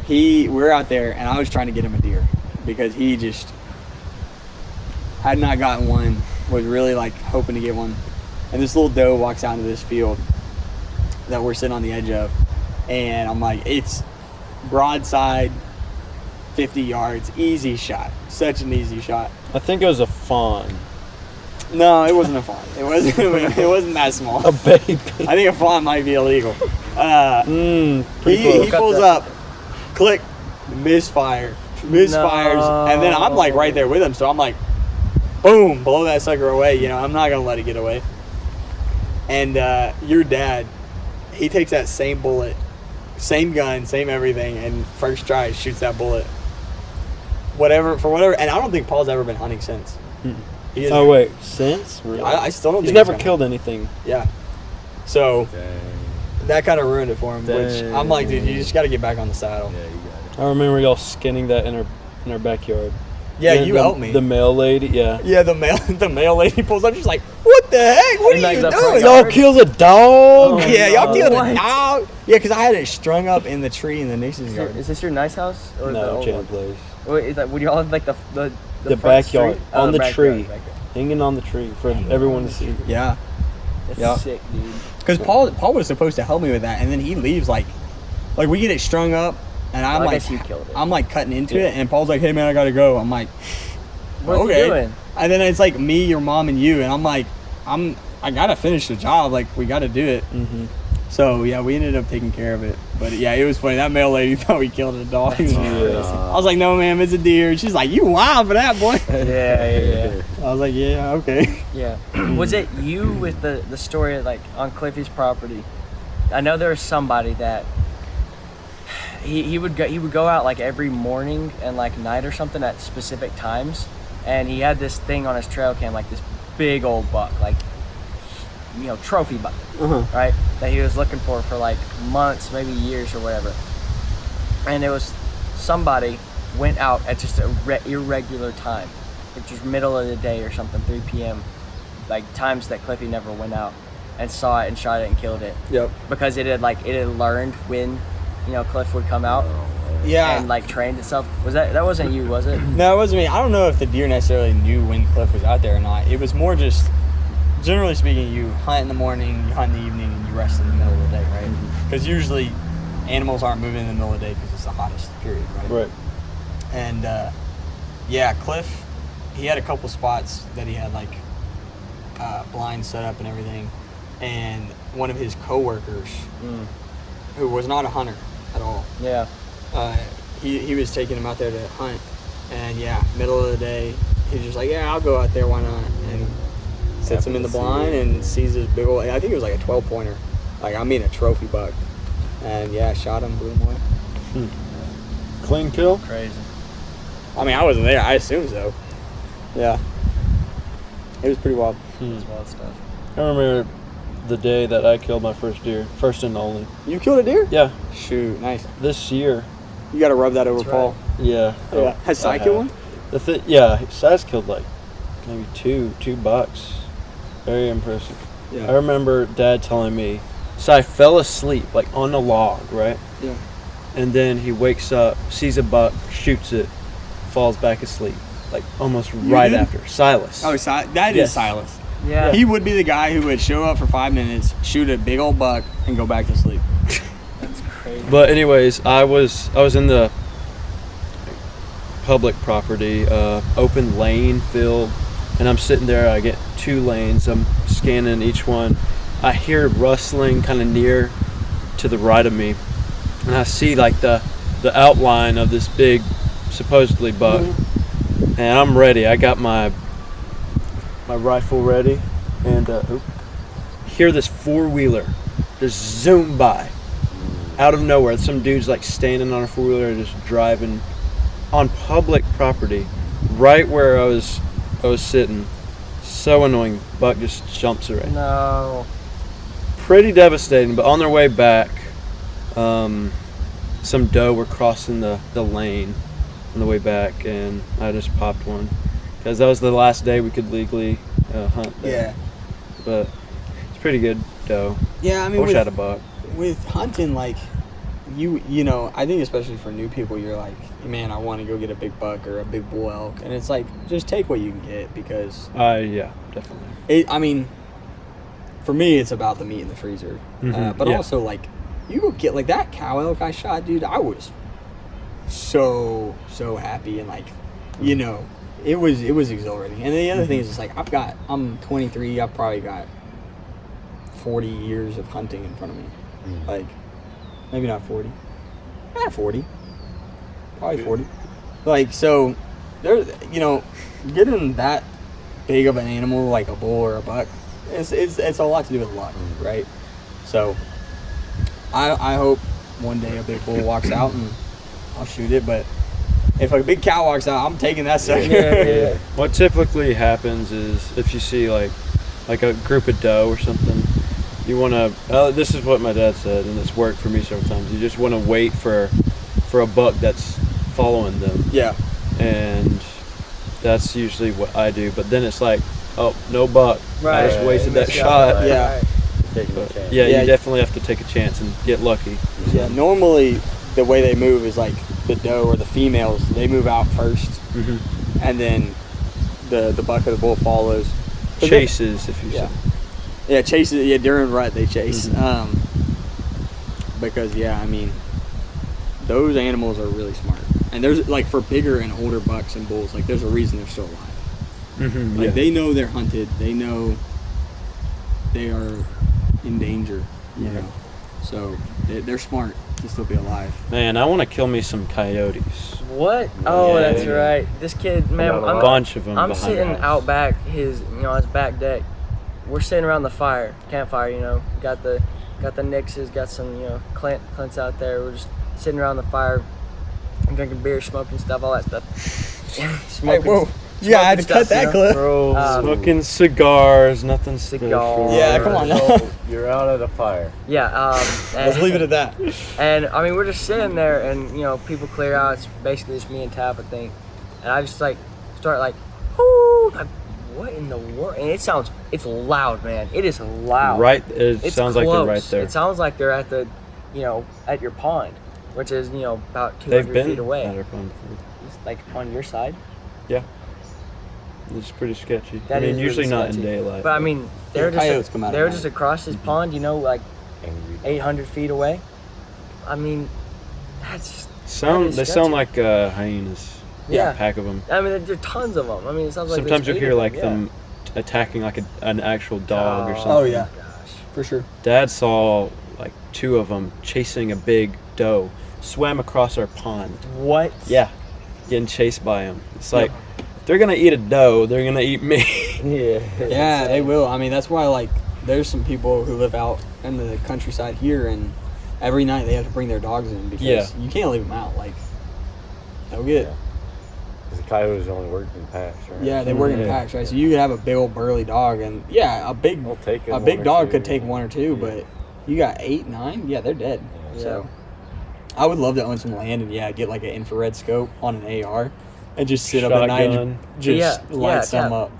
We're out there, and I was trying to get him a deer because he just had not gotten one, was really like hoping to get one. And this little doe walks out into this field that we're sitting on the edge of, and I'm like, it's broadside, 50 yards, easy shot, such an easy shot. I think it was a fawn. No, it wasn't a fawn. It wasn't that small. A baby. I think a fawn might be illegal. Pretty He close. pulls up, click, misfires, and then I'm like right there with him, so I'm like, boom, blow that sucker away. I'm not gonna let it get away. And your dad, he takes that same bullet, same gun, same everything, and first try shoots that bullet. Whatever, and I don't think Paul's ever been hunting since. He is- Oh wait, since? Really? I still don't He's think never gonna- killed anything. Yeah. So Dang. that kind of ruined it for him. Which Dang. I'm like, dude, you just got to get back on the saddle. Yeah, you got it. I remember y'all skinning that in our backyard. Yeah, And you the, helped me. The mail lady, yeah. Yeah, the male lady pulls up. She's like, "What the heck? What In, are like, you the front doing?" yard? Y'all killed a dog. Oh, Yeah, y'all no. killed a What? dog. Yeah, because I had it strung up in the tree in the Nissan's yard. Is this your nice house or the No, old Jan one? Place. Wait, is that, would y'all have like the The front backyard, street? on the backyard, tree. backyard. Hanging on the tree for everyone to see. Yeah, That's Yeah. sick, dude. because Paul was supposed to help me with that, and then he leaves like we get it strung up, and I'm I like, guess you killed it. I'm like cutting into Yeah. it, and Paul's like, "Hey man, I gotta go." I'm like, What's he "Okay." doing? And then it's like me, your mom, and you, and I'm like, I gotta finish the job. Like, we gotta do it. Mm-hmm. So yeah, we ended up taking care of it. But yeah, it was funny. That mail lady thought we killed a dog. That's I was like, "No, ma'am, it's a deer." She's like, "You wild for that, boy." Yeah. I was like, "Yeah, okay." Yeah. Was it you with the story like on Cliffy's property? I know there was somebody that he would go out like every morning and like night or something at specific times, and he had this thing on his trail cam, like this big old buck, like, you know, trophy buck, right? That he was looking for like months, maybe years or whatever. And it was somebody went out at just a irregular time, which was middle of the day or something, 3 p.m., like times that Cliffy never went out, and saw it and shot it and killed it. Yep. Because it had learned when, you know, Cliff would come out. Yeah. And like trained itself. That wasn't you, was it? No, it wasn't me. I don't know if the deer necessarily knew when Cliff was out there or not. It was more just, generally speaking, you hunt in the morning, you hunt in the evening, and you rest in the middle of the day, right? Because usually animals aren't moving in the middle of the day because it's the hottest period, right? Right. And yeah, Cliff, he had a couple spots that he had like blinds set up and everything. And one of his coworkers, who was not a hunter at all, Yeah. he was taking him out there to hunt, and yeah, middle of the day, he's just like, yeah, I'll go out there, why not? And sits him in the blind and sees this big old, I think it was like a 12-pointer, like I mean a trophy buck, and yeah, shot him, blew him away. Clean kill. Crazy. I mean, I wasn't there, I assume so. Yeah, it was pretty wild. That's wild stuff. I remember the day that I killed my first deer, first and only. You killed a deer? Yeah, Shoot, nice. this year. You got to rub that over That's Paul. Yeah. Yeah. Has Si I killed have. one? Yeah, Si's killed like maybe two bucks. Very impressive. Yeah. I remember Dad telling me, Si fell asleep like on a log, right? Yeah. And then he wakes up, sees a buck, shoots it, falls back asleep, like almost right did? after. Silas. Oh, that Yes. is Silas. Yeah. He would be the guy who would show up for 5 minutes, shoot a big old buck, and go back to sleep. That's crazy. But anyways, I was in the public property, open lane field, and I'm sitting there. I get 2 lanes. I'm scanning each one. I hear rustling kind of near to the right of me, and I see like the outline of this big, supposedly buck. And I'm ready. I got my rifle ready, and hear this 4-wheeler just zoom by out of nowhere. Some dude's like standing on a 4-wheeler just driving on public property right where I was sitting. So annoying. Buck just jumps away. No. Pretty devastating. But on their way back, some doe were crossing the lane on the way back, and I just popped one because that was the last day we could legally hunt there. Yeah. But it's pretty good doe. Yeah, I I mean, wish I had a buck. with hunting, like, you know, I think especially for new people, you're like, man, I want to go get a big buck or a big bull elk. And it's like, just take what you can get because, Yeah, definitely. I mean, for me, it's about the meat in the freezer. But yeah. also, like, you go get, like, that cow elk I shot, dude, I was so happy. And, like, you know, it was exhilarating. And the other thing is, it's like, I'm 23, I've probably got 40 years of hunting in front of me. Like, maybe not 40. Not 40. Probably 40. Like, so, there's, you know, getting that big of an animal like a bull or a buck, it's a lot to do with luck, right? So, I hope one day a big bull walks out and I'll shoot it, but if a big cow walks out, I'm taking that sucker. Yeah. What typically happens is if you see like a group of doe or something, you want to. This is what my dad said, and it's worked for me several times. You just want to wait for a buck that's following them. Yeah. And that's usually what I do. But then it's like, oh, no buck. I just wasted that shot. Yeah. Taking a chance. Yeah, Yeah. you definitely have to take a chance and get lucky. Yeah, normally the way they move is like the doe or the females, they move out first, and then the buck or the bull follows. Chases, if you Yeah. say. Yeah, chases. Yeah, during rut they chase. Because yeah, I mean, those animals are really smart, and there's like for bigger and older bucks and bulls, like there's a reason they're still alive. Like they know they're hunted. They know they are in danger. You know, so they're smart to still be alive. Man, I want to kill me some coyotes. What? Oh, Yeah. that's right. This kid, man, A bunch of them. I'm behind sitting our house. out back his back deck. We're sitting around the campfire. You know, got the Nixes, got some Clint's out there. We're just sitting around the fire, drinking beer, smoking stuff, all that stuff. Hey, Smoking- whoa. Yeah, I had to cut stuff, that you know? clip. Bro, Smoking cigars, nothing Cigars. Yeah, come on now. You're out at a fire. Yeah. Let's leave it at that. And I mean, we're just sitting there, and people clear out. It's basically just me and Tap, I think. And I just like start like, whoo, like what in the world? And it's loud, man. It is loud. Right, it It's sounds like they're right close. there. It sounds like they're at the, at your pond, which is about 200 They've been feet away. at our pond before. It's like on your side. Yeah. It's pretty sketchy. That I mean, is really usually not in sketchy. daylight. But I mean, Yeah, coyotes come out they at were night. just across his pond, like Angry. 800 feet away. I mean, that's They sound like hyenas. Yeah. A pack of them. I mean, there are tons of them. I mean, it sounds like Sometimes there's you'll 8 hear of like them. them attacking like an actual dog or Oh. something. Oh, yeah. Gosh. For sure. Dad saw like 2 of them chasing a big doe. Swam across our pond. What? Yeah. Getting chased by him. It's like, if they're going to eat a doe, they're going to eat me. Yeah. Yeah, they will. I mean, that's why, like, there's some people who live out in the countryside here, and every night they have to bring their dogs in because you can't leave them out. Like, they'll get Yeah. Because the coyotes only work in packs, right? Yeah, they work in packs, right? So you could have a big old burly dog, and a big They'll take a one big or dog two. could take 1 or 2, but you got 8, 9, yeah, they're dead. Yeah. So I would love to own some land and get like an infrared scope on an AR and just sit up at night and just light some Tap, up.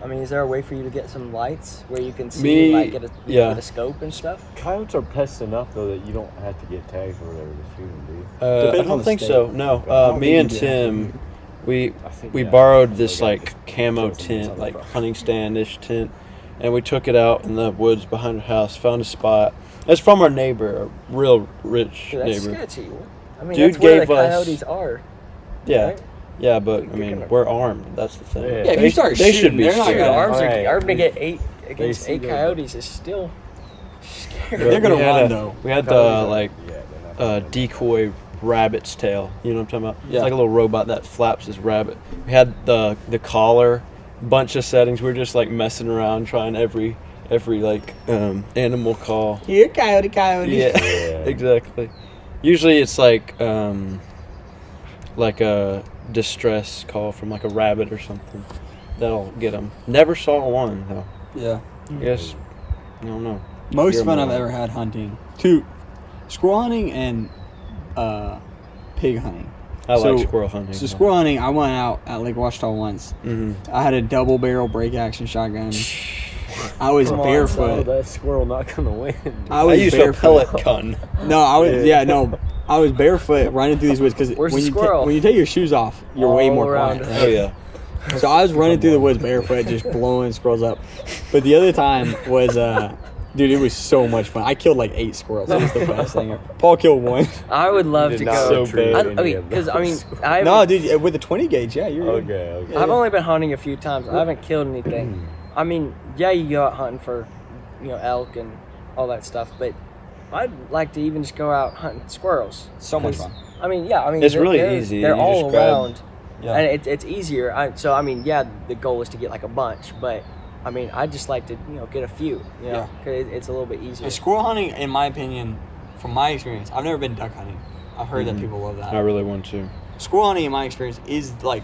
I mean, is there a way for you to get some lights where you can see, Me- like, get yeah. a scope and stuff? Coyotes are pests enough, though, that you don't have to get tags or whatever to shoot them, do you? I Depends on don't the think state. so. No. I don't Me think and you do. Tim, we I think, we yeah. borrowed this Yeah. like camo Kills them tent, inside like the brush. hunting stand-ish tent, and we took it out in the woods behind our house. Found a spot. It's from our neighbor, a real rich Dude, that's neighbor. sketchy. I mean, Dude that's where the gave us- coyotes are. Yeah, Right? yeah, but I mean, we're armed. That's the thing. Yeah. Yeah, if you start they shooting, should be they're not Dude, scared. gonna- arms Alright. are to get 8 against see 8 those. coyotes is still scary. They're gonna We had run, a- though. We had Coyotes the are- like yeah, they're not gonna- decoy rabbit's tail. You know what I'm talking about? Yeah. It's like a little robot that flaps his rabbit. We had the collar, bunch of settings. We were just like messing around, trying every like animal call. Here, coyote, coyote. Yeah, Yeah. exactly. Usually it's like a distress call from like a rabbit or something. That'll get them. Never saw one though. Yeah. I guess I don't know. Most You're fun I've more- ever had hunting. 2, squirrel hunting and pig hunting. I So- like squirrel hunting. So squirrel hunting, I went out at Lake Washita once. Mm-hmm. I had a double barrel break action shotgun. I was Come on, barefoot. that squirrel not gonna win. I I was used a barefoot. pellet gun. No, I was I was barefoot running through these woods because Where's when the you squirrel? when you take your shoes off, you're way All more around quiet. us. Oh Right? yeah. So I was running through the woods barefoot, just blowing squirrels up. But the other time was, dude, it was so much fun. I killed like 8 squirrels. It was the best thing ever. Paul killed 1. I would love You to did not go. retrieve any Okay, of because those. No, dude, with the 20 gauge, yeah, you're good. Okay. I've only been hunting a few times. I haven't killed anything. I mean, yeah, you go out hunting for, elk and all that stuff, but I'd like to even just go out hunting squirrels. So much 'Cause, fun. I mean, yeah, I mean, It's really they're- easy. They're You all just grab- around, Yeah. and it's easier. So I mean, yeah, the goal is to get like a bunch, but I mean, I just like to get a few. Yeah. 'cause it's a little bit easier. Squirrel hunting, in my opinion, from my experience, I've never been duck hunting. I've heard that Mhm. people love that. I really want to. Squirrel hunting, in my experience, is like,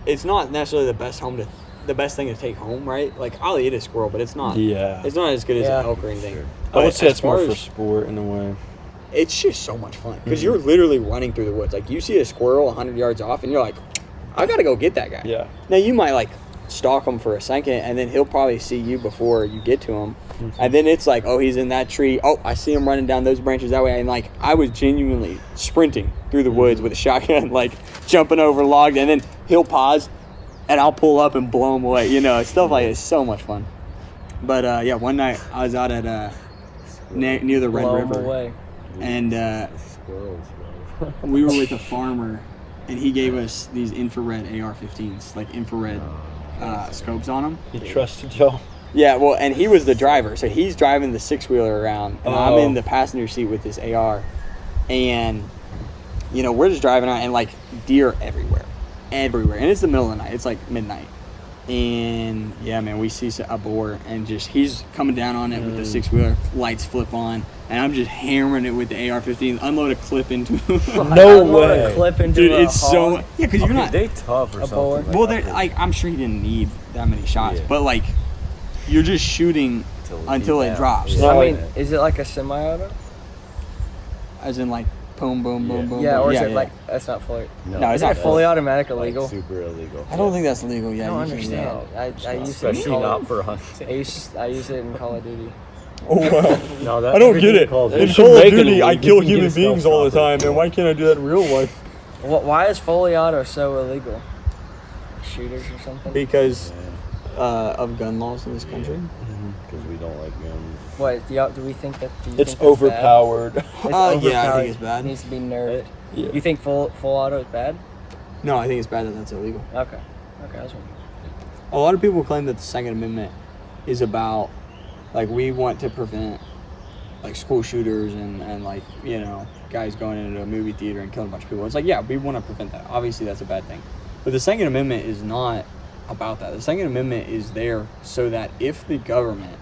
it's not necessarily the best thing to take home, right? Like, I'll eat a squirrel, but it's not. Yeah. It's not as good as Yeah. an elk or anything. I would But say as it's more far for as- sport in a way. It's just so much fun because you're literally running through the woods. Like, you see a squirrel 100 yards off, and you're like, I gotta go get that guy. Yeah. Now you might like stalk him for a second, and then he'll probably see you before you get to him, and then it's like, oh, he's in that tree. Oh, I see him running down those branches that way, and like I was genuinely sprinting through the woods with a shotgun, like jumping over logs, and then he'll pause, and I'll pull up and blow him away. Stuff like it's so much fun. But yeah, one night I was out at near the Red Blow 'em River, away. and Squirrels, bro. we were with a farmer, and he gave us these infrared AR-15s, like infrared scopes on them. He trusted y'all. Yeah, well, and he was the driver, so he's driving the 6-wheeler around, and I'm in the passenger seat with this AR, and we're just driving out, and like deer everywhere, and it's the middle of the night. It's like midnight, and yeah, man, we see a boar, and just he's coming down on it with the 6-wheeler, lights flip on, and I'm just hammering it with the AR-15, unload a clip into No Unload a way. clip into Dude, a it's so... hog. Yeah, because you're Okay, not... they tough or A something. boar. Well, I'm sure he didn't need that many shots, Yeah. but like, you're just shooting until it drops. So, I Right. mean, is it like a semi-auto? As in like, boom, boom, boom, Yeah. boom. Yeah, boom. or is it like that's not fully? No, it's Isn't not it fully fully- automatic like, illegal? super illegal. I don't think that's legal. I Yeah, don't you can- understand. I use it in Especially Call not of, for hunting. I use it in Call of Duty. Oh wow. No, that I don't get it. Calls They In it. should Call of make it Duty, I illegal. kill You can get human a stealth beings all the chopper. time, and why can't I do that in real life? Why is fully auto so illegal? Shooters or something? Because of gun laws in this country. Because we don't like guns. What do we think that? Do you It's think that's overpowered. Bad? It's Yeah, I overpowered. think it's bad. It needs to be nerfed. Yeah. You think full auto is bad? No, I think it's bad that that's illegal. Okay, that's one. A lot of people claim that the Second Amendment is about, like, we want to prevent, like, school shooters and like, you know, guys going into a movie theater and killing a bunch of people. It's like, yeah, we want to prevent that. Obviously, that's a bad thing. But the Second Amendment is not about that. The Second Amendment is there so that if the government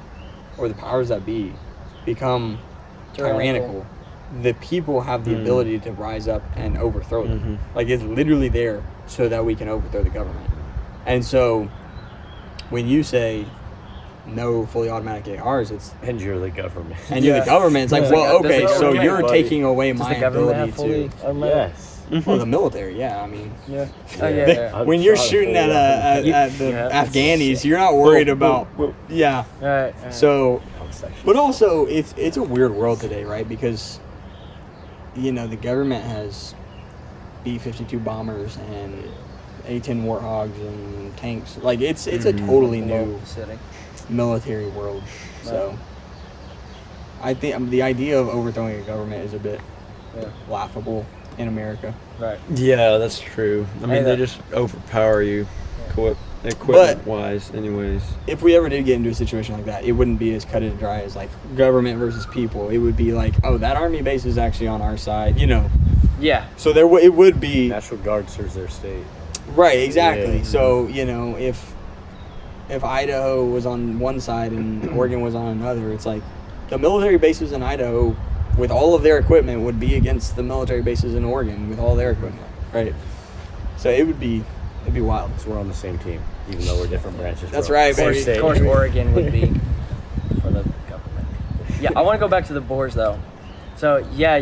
or the powers that be become tyrannical, the people have the ability to rise up and overthrow them. Like, it's literally there so that we can overthrow the government. And so when you say no fully automatic ARs, it's And you're the government. and you're the government. It's like, Does well, the okay, so government- you're taking away Does my the government ability have fully to. automatic? Yes. Well, the military, yeah. I mean, Yeah. Yeah. Yeah. when I'm you're sorry, shooting fully at automatic. the Yeah. Afghanis, you're not worried about. Yeah. All right. So, Section. but also, it's a weird world today, right? Because, you know, the government has B-52 bombers and A-10 Warthogs and tanks. Like, it's a totally new military world. So, I think the idea of overthrowing a government is a bit laughable in America. Right. Yeah, that's true. I mean, Hey, they that- just overpower you, equipment-wise, anyways. If we ever did get into a situation like that, it wouldn't be as cut and dry as like government versus people. It would be like, oh, that army base is actually on our side, you know. Yeah. So it would be National Guard serves their state. right, exactly. Yeah. So you know, if Idaho was on one side and Oregon was on another, it's like the military bases in Idaho with all of their equipment would be against the military bases in Oregon with all their equipment, right? So it'd be wild. So we're on the same team, even though we're different branches. That's bro. right, Same baby. state. Of course, Oregon would be for the government. Yeah, I want to go back to the boars though. So yeah,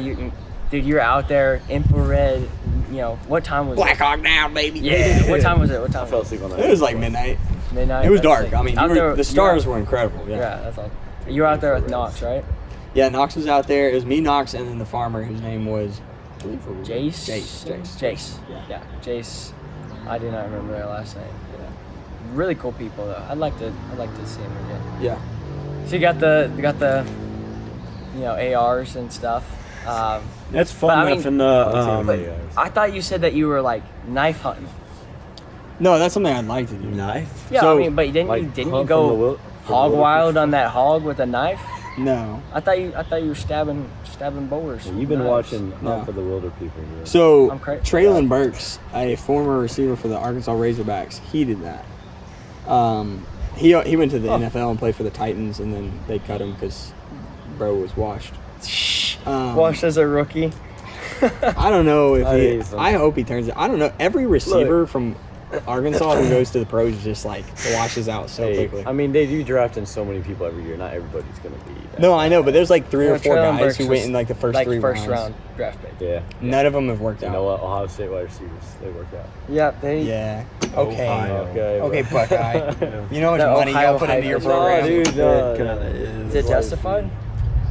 you're out there, infrared. You know, what time was Black it? Hawk down, baby. Yeah. What time was it? What I time? fell Was it? asleep on that. It was like midnight. Midnight. It was That's dark. sick. I mean, Out there- the stars were incredible. Yeah, that's all. You were out there with Knox, right? Yeah, Knox was out there. It was me, Knox, and then the farmer whose name was Jace. Jace. Yeah, Jace. I do not remember their last name. Yeah. Really cool people though. I'd like to see them again. Yeah. So you got the you know, ARs and stuff. That's But I fun enough mean- in the But I thought you said that you were like knife hunting. No, that's something I'd like to do. knife. Yeah, So, I mean, but didn't like, you hunt from the go wil- from the hog wilderness? wild on that hog with a knife? No. I thought you were stabbing boars. And you've been with knives. watching No. Hunt for the Wilder People. Bro. So, I'm cra- Traylon Burks, a former receiver for the Arkansas Razorbacks, he did that. He went to the NFL and played for the Titans, and then they cut him because bro was washed. Washed as a rookie. I don't know if Nice. I hope he turns it. I don't know. Every receiver from Arkansas who goes to the pros just like washes out so Hey, quickly. I mean, they do draft in so many people every year. Not everybody's gonna be. that No, I know, but there's like 3 or 4 Traylon guys Burks who was went in like the first 3 first rounds. round draft pick. Yeah. None of them have worked You out. know what? Ohio State wide receivers, they work out. Yeah, they. Yeah. Okay. Okay. Okay, Buckeye. You know how much The money Ohio y'all put into your hype. program? No, dude. No, It kinda no. is. Is it justified?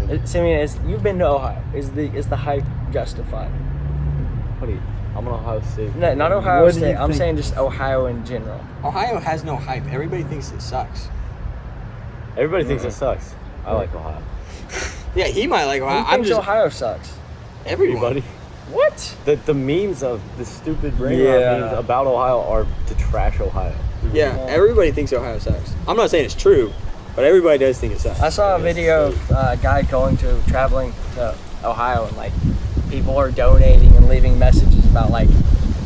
You've been to Ohio. Is the hype justified? Buddy, I'm an Ohio State. No, not Ohio What do State. you I'm think? saying just Ohio in general. Ohio has no hype. Everybody thinks it sucks. Everybody thinks it sucks. I like Ohio. Yeah, he might like Ohio. Who I'm thinks just Ohio sucks? everyone. Everybody. What? The memes of the stupid brain Yeah. memes about Ohio are to trash Ohio. Yeah, everybody thinks Ohio sucks. I'm not saying it's true, but everybody does think it sucks. I saw a video of a guy traveling to Ohio, and like people are donating and leaving messages about like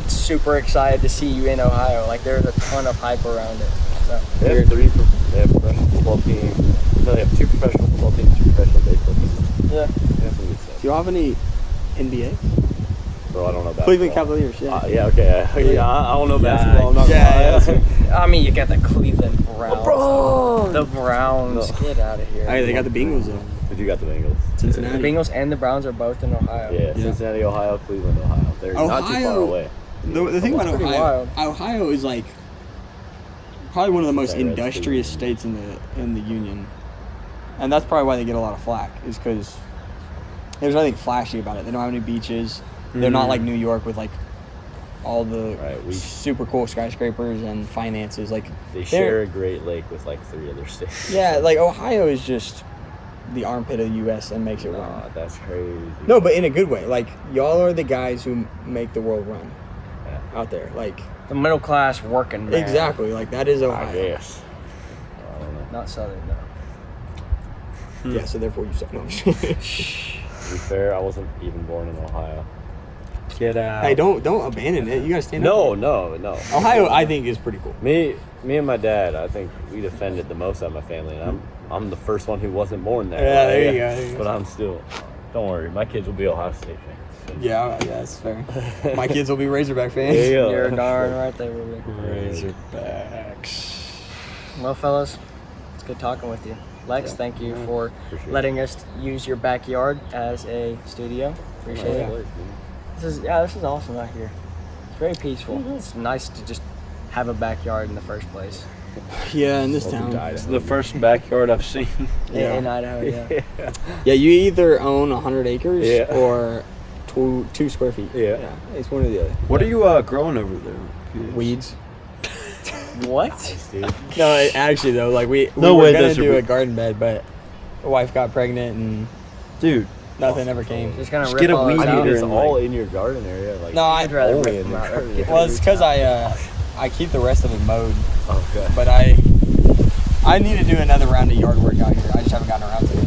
super excited to see you in Ohio. Like there's a ton of hype around it. So They have they have a professional football team. No, they have 2 professional football teams, 2 professional baseball teams. Yeah. They have some good Do stuff. you have any NBA? Bro, I don't know basketball. Cleveland Cavaliers, yeah. Yeah, okay. Yeah, I don't know basketball. I'm not yeah, gonna lie. I mean, you got the Cleveland Browns. Bro. The Browns. No. Get out of here. Hey, they got the Bengals though. But you got the Bengals. The Cincinnati. Bengals and the Browns are both in Ohio. Yeah, Cincinnati, Ohio, Cleveland, Ohio. They're not too far Ohio- away. The thing That's about pretty Ohio, wild. Ohio is like probably one of the most Say Reds, industrious states in the union, and that's probably why they get a lot of flack. Is because there's nothing flashy about it. They don't have any beaches. They're not like New York with like all the Right, super cool skyscrapers and finances. Like They they're- share a Great Lake with like 3 other states. Yeah, like Ohio is just the armpit of the U.S. and makes it Nah, run. that's crazy. No, but in a good way. Like y'all are the guys who make the world run Yeah. out there. Like The middle class working man. exactly. Like that is I Ohio. guess. I don't know. Not Southern, no. Yeah, so therefore you suck. No. To be fair, I wasn't even born in Ohio. Get out. Hey, don't abandon it. You gotta stand up. No. Ohio, I think, is pretty cool. Me and my dad, I think we defended the most out of my family, and I'm the first one who wasn't born there. Yeah, there you go, there you go. But I'm still. Don't worry, my kids will be Ohio State fans. Yeah, that's fair. My kids will be Razorback fans. Yeah. You're darn right they will be. Razorbacks. Well, fellas, it's good talking with you. Lex, thank you for Appreciate letting us use your backyard as a studio. Appreciate yeah. it. This is awesome out here. It's very peaceful. It's nice to just have a backyard in the first place. Yeah, in this Welcome to town. It's the first backyard I've seen. Yeah. In Idaho, yeah. Yeah, you either own 100 acres Yeah. or two square feet. Yeah. It's one or the other. What are you growing over there? Weeds. What? Dude. No, actually though, like we No were way gonna those are do a weeds. garden bed, but the wife got pregnant and Dude, nothing ever came. Just kind of Just rip get a all weed those I out. mean, it's and, all like- in your garden area. Like, No, I'd rather only rip in them your out. garden. Yeah. Well, it's because I keep the rest of it mowed, Okay. but I need to do another round of yard work out here. I just haven't gotten around to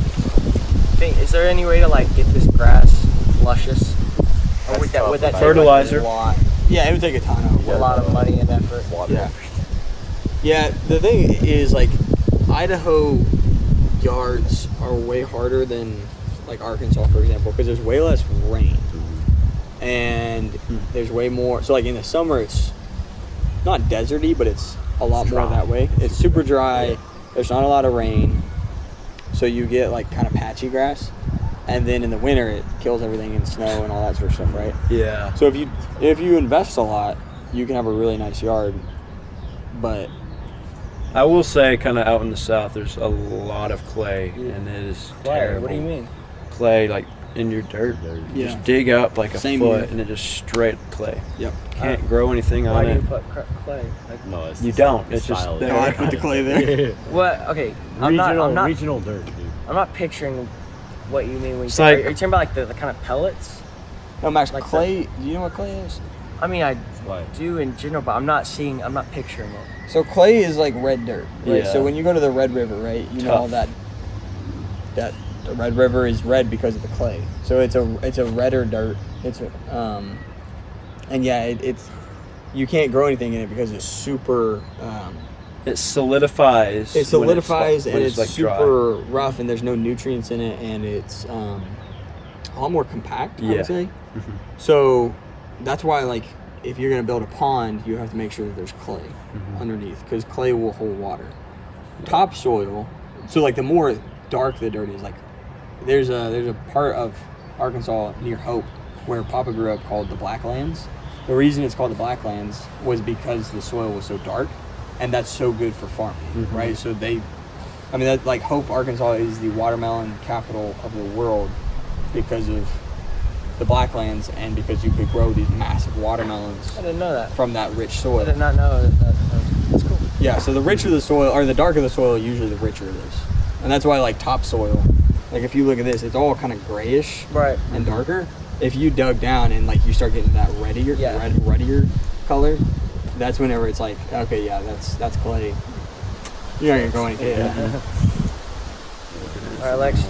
it. Is there any way to like get this grass luscious? Or would That's that tough. take Fertilizer. like, a lot, Yeah, it would take a ton of a lot of money and effort? Water. Yeah. Yeah, the thing is, like, Idaho yards are way harder than, like, Arkansas, for example, because there's way less rain. And there's way more. So, like, in the summer, it's not deserty, but it's a lot more dry. that way. It's super dry. There's not a lot of rain. So, you get, like, kind of patchy grass. And then in the winter, it kills everything in snow and all that sort of stuff, right? yeah. So, if you invest a lot, you can have a really nice yard. But I will say, kind of out in the south, there's a lot of clay, and it is terrible. What do you mean? Clay, like in your dirt. Yeah. Just dig up like a Same foot, here. and it just straight clay. Yep. Can't grow anything Why on do it. you put clay? Like, No, it's You the don't. style- It's just style of there. it. No, I put the clay there. what? Okay, I'm not regional dirt, dude. I'm not picturing what you mean when you It's say. like- Are you talking about like the kind of pellets? No, Max, Like clay. Do you know what clay is? I mean, I Why? do in general, but I'm not picturing it. So clay is like red dirt, right? Yeah. So when you go to the Red River, right, you know all Tough. that the Red River is red because of the clay. So it's a redder dirt. It's and yeah, it's you can't grow anything in it because it's super. It solidifies. It solidifies when and it's like super rough and there's no nutrients in it and it's a lot more compact. I Yeah. would say. Mhm. So that's why like if you're gonna build a pond, you have to make sure that there's clay underneath because clay will hold water. Topsoil. So like the more dark the dirt is, like there's a part of Arkansas near Hope where Papa grew up called the Blacklands. The reason it's called the Blacklands was because the soil was so dark, and that's so good for farming, right? So that like Hope, Arkansas is the watermelon capital of the world because of the Blacklands and because you could grow these massive watermelons I didn't know that. from that rich I soil. did not know that. That's cool. Yeah, so the richer the soil, or the darker the soil, usually the richer it is. And that's why, like, topsoil, like, if you look at this, it's all kind of grayish Right. and darker. If you dug down and, like, you start getting that reddier color, that's whenever it's like, okay, yeah, that's clay. You're not going to grow anything. Yeah. All right, Lex.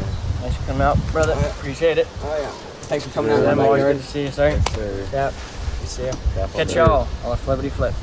Thanks for coming out, brother. Appreciate it. Oh, yeah. Thanks for coming out. I'm to my always backyard. good to see you, sir. Yes, sir. Yeah. Good to see you. Cap on Catch the y'all on a flippity flip.